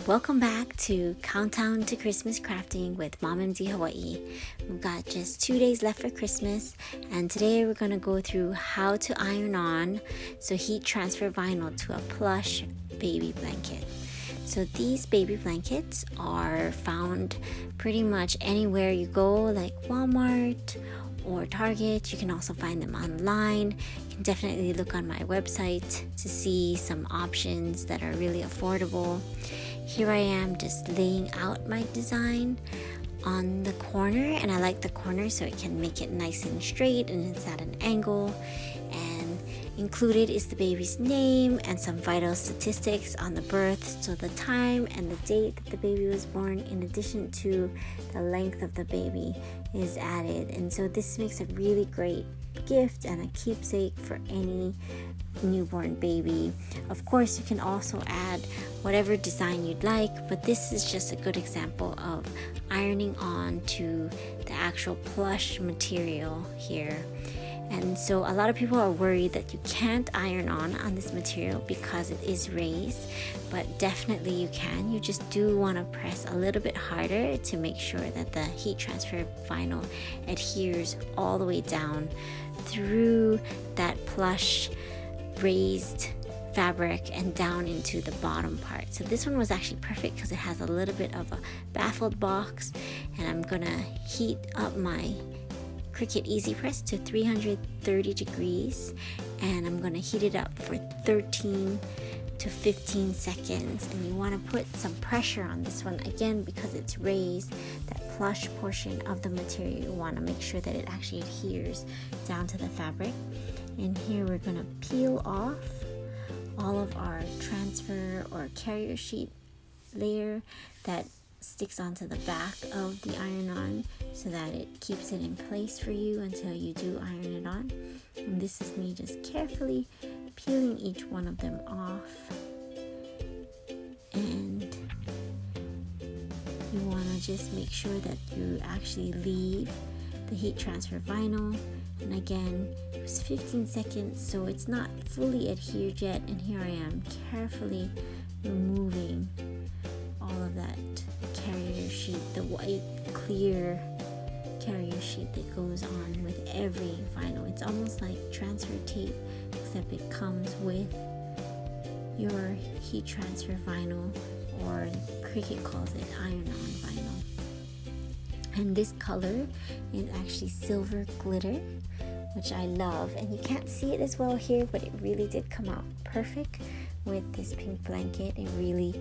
Welcome back to Countdown to Christmas Crafting with Mom MD Hawaii. We've got just 2 days left for Christmas, and today we're going to go through how to iron on heat transfer vinyl to a plush baby blanket. So these baby blankets are found pretty much anywhere you go, like Walmart or Target. You can also find them online. You can definitely look on my website to see some options that are really affordable. Here I am just laying out my design on the corner, and I like the corner so it can make it nice and straight and it's at an angle. And included is the baby's name and some vital statistics on the birth, so the time and the date that the baby was born, in addition to the length of the baby, is added. And so this makes a really great gift and a keepsake for any newborn baby. Of course, you can also add whatever design you'd like, but this is just a good example of ironing on to the actual plush material here. And so a lot of people are worried that you can't iron on this material because it is raised, but definitely you can. You just do want to press a little bit harder to make sure that the heat transfer vinyl adheres all the way down through that plush raised fabric and down into the bottom part. So this one was actually perfect because it has a little bit of a baffled box, and I'm gonna heat up my Cricut Easypress to 330 degrees, and I'm gonna heat it up for 13 to 15 seconds. And you want to put some pressure on this one again because it's raised. That plush portion of the material, you want to make sure that it actually adheres down to the fabric. And here we're going to peel off all of our transfer or carrier sheet layer that sticks onto the back of the iron-on so that it keeps it in place for you until you do iron it on. And this is me just carefully peeling each one of them off. And you want to just make sure that you actually leave the heat transfer vinyl. And again, it was 15 seconds, so it's not fully adhered yet. And here I am carefully removing all of that carrier sheet, the white clear carrier sheet that goes on with every vinyl. It's almost like transfer tape, except it comes with your heat transfer vinyl, or Cricut calls it iron-on vinyl. And this color is actually silver glitter, which I love. And you can't see it as well here, but it really did come out perfect with this pink blanket. It really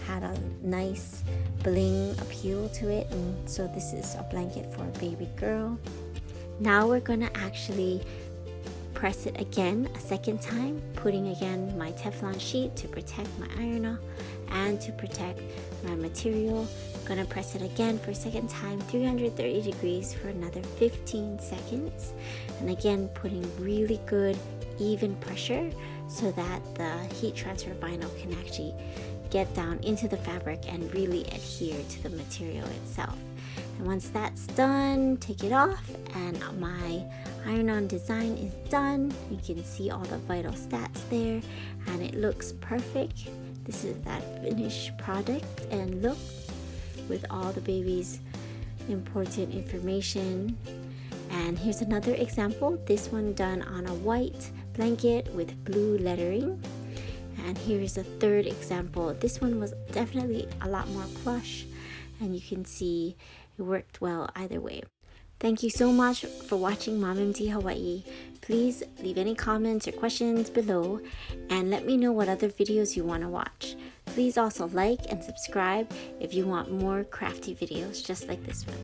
had a nice bling appeal to it. And so this is a blanket for a baby girl. Now we're gonna actually press it again a second time, putting again my Teflon sheet to protect my iron and to protect my material. Gonna press it again for a second time, 330 degrees for another 15 seconds. And again, putting really good even pressure so that the heat transfer vinyl can actually get down into the fabric and really adhere to the material itself. And once that's done, take it off, and my iron-on design is done. You can see all the vital stats there, and it looks perfect. This is that finished product and look with all the baby's important information. And here's another example, this one done on a white blanket with blue lettering. And here's a third example. This one was definitely a lot more plush, and you can see it worked well either way. Thank you so much for watching Mom MD Hawaii. Please leave any comments or questions below and let me know what other videos you want to watch. Please also like and subscribe if you want more crafty videos just like this one.